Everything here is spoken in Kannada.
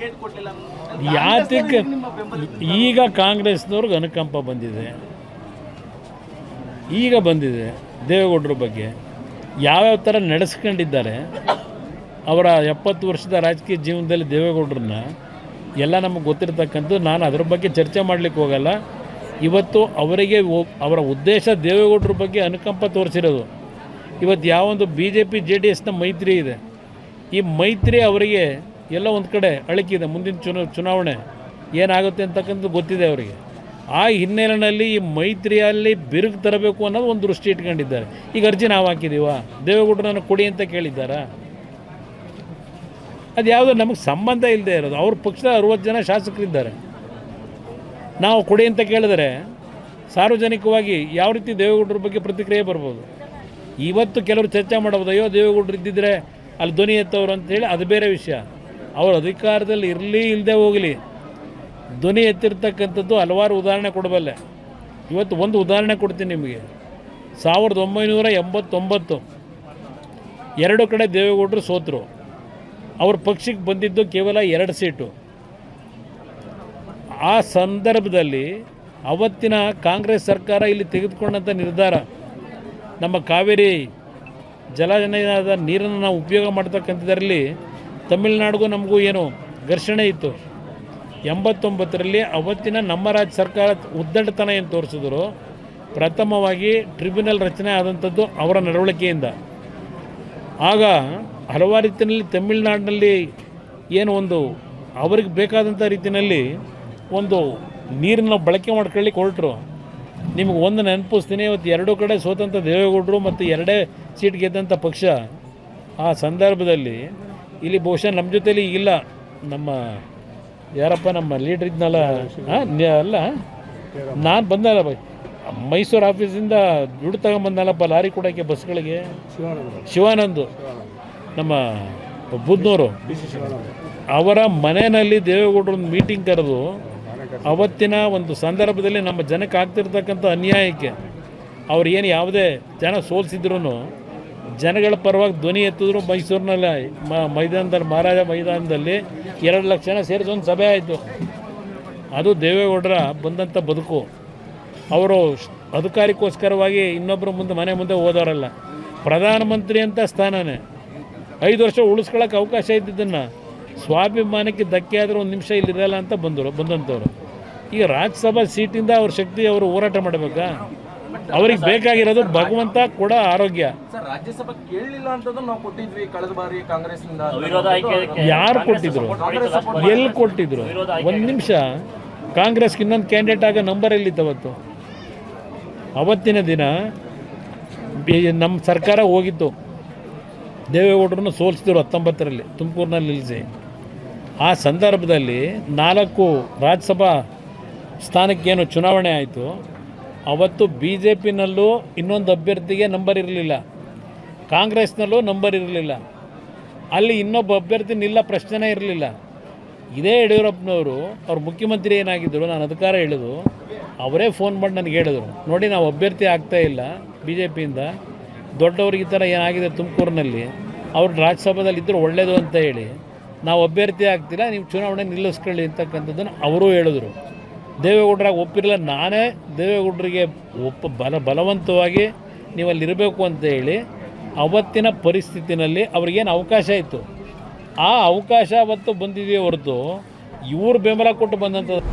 ಟಿಕೆಟ್ ಕೊಡಲಿಲ್ಲ. ಯಾತಕ್ಕೆ ಈಗ ಕಾಂಗ್ರೆಸ್ನವ್ರಿಗೆ ಅನುಕಂಪ ಬಂದಿದೆ, ಈಗ ಬಂದಿದೆ ದೇವೇಗೌಡರ ಬಗ್ಗೆ ಯಾವ್ಯಾವ ಥರ ನಡೆಸ್ಕೊಂಡಿದ್ದಾರೆ. ಅವರ 70 ವರ್ಷದ ರಾಜಕೀಯ ಜೀವನದಲ್ಲಿ ದೇವೇಗೌಡರನ್ನ ಎಲ್ಲ ನಮಗೆ ಗೊತ್ತಿರ್ತಕ್ಕಂಥದ್ದು. ನಾನು ಅದರ ಬಗ್ಗೆ ಚರ್ಚೆ ಮಾಡಲಿಕ್ಕೆ ಹೋಗಲ್ಲ. ಇವತ್ತು ಅವರಿಗೆ ಅವರ ಉದ್ದೇಶ ದೇವೇಗೌಡರ ಬಗ್ಗೆ ಅನುಕಂಪ ತೋರಿಸಿರೋದು. ಇವತ್ತು ಯಾವೊಂದು BJP JDSನ ಮೈತ್ರಿ ಇದೆ, ಈ ಮೈತ್ರಿ ಅವರಿಗೆ ಎಲ್ಲ ಒಂದು ಕಡೆ ಅಳಕಿದೆ. ಮುಂದಿನ ಚುನಾವಣೆ ಏನಾಗುತ್ತೆ ಅಂತಕ್ಕಂಥದ್ದು ಗೊತ್ತಿದೆ ಅವರಿಗೆ. ಆ ಹಿನ್ನೆಲೆಯಲ್ಲಿ ಈ ಮೈತ್ರಿಯಲ್ಲಿ ಬಿರುಕು ತರಬೇಕು ಅನ್ನೋದು ಒಂದು ದೃಷ್ಟಿ ಇಟ್ಕೊಂಡಿದ್ದಾರೆ. ಈಗ ಅರ್ಜಿ ನಾವು ಹಾಕಿದ್ದೀವ, ದೇವೇಗೌಡರನ್ನು ಕೊಡಿ ಅಂತ ಕೇಳಿದ್ದಾರಾ? ಅದು ಯಾವುದೋ ನಮಗೆ ಸಂಬಂಧ ಇಲ್ಲದೆ ಇರೋದು. ಅವ್ರ ಪಕ್ಷದ 60 ಜನ ಶಾಸಕರಿದ್ದಾರೆ. ನಾವು ಕೊಡಿ ಅಂತ ಕೇಳಿದರೆ ಸಾರ್ವಜನಿಕವಾಗಿ ಯಾವ ರೀತಿ ದೇವೇಗೌಡರ ಬಗ್ಗೆ ಪ್ರತಿಕ್ರಿಯೆ ಬರ್ಬೋದು. ಇವತ್ತು ಕೆಲವರು ಚರ್ಚೆ ಮಾಡ್ಬೋದು, ಅಯ್ಯೋ ದೇವೇಗೌಡರು ಇದ್ದಿದ್ದರೆ ಅಲ್ಲಿ ಧ್ವನಿ ಎತ್ತವರು ಅಂತೇಳಿ, ಅದು ಬೇರೆ ವಿಷಯ. ಅವರು ಅಧಿಕಾರದಲ್ಲಿ ಇರಲಿ ಇಲ್ಲದೆ ಹೋಗಲಿ, ಧ್ವನಿ ಎತ್ತಿರ್ತಕ್ಕಂಥದ್ದು ಹಲವಾರು ಉದಾಹರಣೆ ಕೊಡಬಲ್ಲೆ. ಇವತ್ತು ಒಂದು ಉದಾಹರಣೆ ಕೊಡ್ತೀನಿ ನಿಮಗೆ. 1989 2 ಕಡೆ ದೇವೇಗೌಡರು ಸೋತರು. ಅವ್ರ ಪಕ್ಷಕ್ಕೆ ಬಂದಿದ್ದು ಕೇವಲ 2 ಸೀಟು. ಆ ಸಂದರ್ಭದಲ್ಲಿ ಅವತ್ತಿನ ಕಾಂಗ್ರೆಸ್ ಸರ್ಕಾರ ಇಲ್ಲಿ ತೆಗೆದುಕೊಂಡಂಥ ನಿರ್ಧಾರ, ನಮ್ಮ ಕಾವೇರಿ ಜಲನಯದ ನೀರನ್ನು ನಾವು ಉಪಯೋಗ ಮಾಡ್ತಕ್ಕಂಥದ್ರಲ್ಲಿ ತಮಿಳುನಾಡಿಗೂ ನಮಗೂ ಏನು ಘರ್ಷಣೆ ಇತ್ತು. 89ರಲ್ಲಿ ಅವತ್ತಿನ ನಮ್ಮ ರಾಜ್ಯ ಸರ್ಕಾರ ಉದ್ದಟತನ ಏನು ತೋರಿಸಿದ್ರು. ಪ್ರಥಮವಾಗಿ ಟ್ರಿಬ್ಯುನಲ್ ರಚನೆ ಆದಂಥದ್ದು ಅವರ ನಡವಳಿಕೆಯಿಂದ. ಆಗ ಹಲವಾರು ರೀತಿಯಲ್ಲಿ ತಮಿಳುನಾಡಿನಲ್ಲಿ ಏನು ಒಂದು ಅವ್ರಿಗೆ ಬೇಕಾದಂಥ ರೀತಿಯಲ್ಲಿ ಒಂದು ನೀರನ್ನು ಬಳಕೆ ಮಾಡ್ಕೊಳ್ಳಿಕ್ಕೆ ಹೊರಟರು. ನಿಮಗೆ ಒಂದು ನೆನಪಿಸ್ತೀನಿ, ಇವತ್ತು 2 ಕಡೆ ಸೋತಂಥ ದೇವೇಗೌಡರು ಮತ್ತು 2 ಸೀಟ್ ಗೆದ್ದಂಥ ಪಕ್ಷ. ಆ ಸಂದರ್ಭದಲ್ಲಿ ಇಲ್ಲಿ ಬಹುಶಃ ನಮ್ಮ ಜೊತೆಲಿ ಈಗಿಲ್ಲ, ನಮ್ಮ ಯಾರಪ್ಪ ನಮ್ಮ ಲೀಡ್ರ್ ಇದ್ನಲ್ಲ, ಅಲ್ಲ ನಾನು ಬಂದಲ್ಲ ಮೈಸೂರು ಆಫೀಸಿಂದ ದುಡ್ಡು ತಗೊಂಬಂದಲ್ಲಪ್ಪ ಲಾರಿ ಕೊಡೋಕ್ಕೆ ಬಸ್ಗಳಿಗೆ, ಶಿವಾನಂದ್ ನಮ್ಮ ಬುದ್ನೂರು, ಅವರ ಮನೆಯಲ್ಲಿ ದೇವೇಗೌಡರು ಒಂದು ಮೀಟಿಂಗ್ ಕರೆದು ಅವತ್ತಿನ ಒಂದು ಸಂದರ್ಭದಲ್ಲಿ ನಮ್ಮ ಜನಕ್ಕೆ ಆಗ್ತಿರ್ತಕ್ಕಂಥ ಅನ್ಯಾಯಕ್ಕೆ ಅವ್ರು ಏನು ಯಾವುದೇ ಜನ ಸೋಲಿಸಿದ್ರು ಜನಗಳ ಪರವಾಗಿ ಧ್ವನಿ ಎತ್ತಿದ್ರು. ಮೈಸೂರಿನಲ್ಲಿ ಮೈದಾನದಲ್ಲಿ, ಮಹಾರಾಜ ಮೈದಾನದಲ್ಲಿ 2 ಲಕ್ಷ ಜನ ಸೇರಿಸಿ ಒಂದು ಸಭೆ ಆಯಿತು. ಅದು ದೇವೇಗೌಡರ ಬಂದಂಥ ಬದುಕು. ಅವರು ಅಧಿಕಾರಕ್ಕೋಸ್ಕರವಾಗಿ ಇನ್ನೊಬ್ಬರ ಮುಂದೆ ಮನೆ ಮುಂದೆ ಹೋದವರಲ್ಲ. ಪ್ರಧಾನಮಂತ್ರಿ ಅಂತ ಸ್ಥಾನನೇ 5 ವರ್ಷ ಉಳಿಸ್ಕೊಳ್ಳೋಕೆ ಅವಕಾಶ ಇದ್ದಿದ್ದನ್ನು ಸ್ವಾಭಿಮಾನಕ್ಕೆ ಧಕ್ಕೆ ಆದರೆ 1 ನಿಮಿಷ ಇಲ್ಲಿರಲ್ಲ ಅಂತ ಬಂದಂಥವ್ರು. ಈಗ ರಾಜ್ಯಸಭಾ ಸೀಟಿಂದ ಅವ್ರ ಶಕ್ತಿ ಅವರು ಹೋರಾಟ ಮಾಡಬೇಕಾ? ಅವ್ರಿಗೆ ಬೇಕಾಗಿರೋದು ಭಗವಂತ ಕೂಡ ಆರೋಗ್ಯ. ರಾಜ್ಯಸಭಾ ಕೇಳಲಿಲ್ಲ ಅಂತದ್ದು ನಾವು ಕೊಟ್ಟಿದ್ವಿ ಕಳೆದ ಬಾರಿ ಕಾಂಗ್ರೆಸ್ನಿಂದ. ಯಾರು ಕೊಟ್ಟಿದ್ರು? ಎಲ್ಲಿ ಕೊಟ್ಟಿದ್ರು? 1 ನಿಮಿಷ. ಕಾಂಗ್ರೆಸ್ಗೆ ಇನ್ನೊಂದು ಕ್ಯಾಂಡಿಡೇಟ್ ಆಗ ನಂಬರ್ ಎಲ್ಲಿತ್ತವತ್ತು? ಅವತ್ತಿನ ದಿನ ನಮ್ಮ ಸರ್ಕಾರ ಹೋಗಿತ್ತು, ದೇವೇಗೌಡರನ್ನು ಸೋಲಿಸಿದ್ರು 19ರಲ್ಲಿ ತುಮಕೂರಿನಲ್ಲಿ ನಿಲ್ಲಿಸಿ. ಆ ಸಂದರ್ಭದಲ್ಲಿ 4 ರಾಜ್ಯಸಭಾ ಸ್ಥಾನಕ್ಕೇನು ಚುನಾವಣೆ ಆಯಿತು. ಅವತ್ತು BJPನಲ್ಲೂ ಇನ್ನೊಂದು ಅಭ್ಯರ್ಥಿಗೆ ನಂಬರ್ ಇರಲಿಲ್ಲ, ಕಾಂಗ್ರೆಸ್ನಲ್ಲೂ ನಂಬರ್ ಇರಲಿಲ್ಲ. ಅಲ್ಲಿ ಇನ್ನೊಬ್ಬ ಅಭ್ಯರ್ಥಿ ನಿಲ್ಲ ಪ್ರಶ್ನೆನೇ ಇರಲಿಲ್ಲ. ಇದೇ ಯಡಿಯೂರಪ್ಪನವರು ಅವ್ರ ಮುಖ್ಯಮಂತ್ರಿ ಏನಾಗಿದ್ದರು, ನಾನು ಅಧಿಕಾರ ಹೇಳಿದು, ಅವರೇ ಫೋನ್ ಮಾಡಿ ನನಗೆ ಹೇಳಿದ್ರು, ನೋಡಿ ನಾವು ಅಭ್ಯರ್ಥಿ ಆಗ್ತಾಯಿಲ್ಲ BJPಯಿಂದ, ದೊಡ್ಡವ್ರಿಗೆ ಈ ಥರ ಏನಾಗಿದೆ ತುಮಕೂರಿನಲ್ಲಿ, ಅವ್ರು ರಾಜ್ಯಸಭಾದಲ್ಲಿ ಇದ್ದರೂ ಒಳ್ಳೆಯದು ಅಂತ ಹೇಳಿ ನಾವು ಅಭ್ಯರ್ಥಿ ಆಗ್ತಿಲ್ಲ, ನೀವು ಚುನಾವಣೆ ನಿಲ್ಲಿಸ್ಕೊಳ್ಳಿ ಅಂತಕ್ಕಂಥದ್ದನ್ನು ಅವರೂ ಹೇಳಿದ್ರು. ದೇವೇಗೌಡರಾಗ ಒಪ್ಪಿರಲಿಲ್ಲ. ನಾನೇ ದೇವೇಗೌಡರಿಗೆ ಬಲವಂತವಾಗಿ ನೀವಲ್ಲಿರಬೇಕು ಅಂತ ಹೇಳಿ ಅವತ್ತಿನ ಪರಿಸ್ಥಿತಿನಲ್ಲಿ ಅವ್ರಿಗೇನು ಅವಕಾಶ ಇತ್ತು, ಆ ಅವಕಾಶ ಅವತ್ತು ಬಂದಿದೆಯೇ ಹೊರತು ಇವರು ಬೆಂಬಲ ಕೊಟ್ಟು ಬಂದಂಥದ್ದು.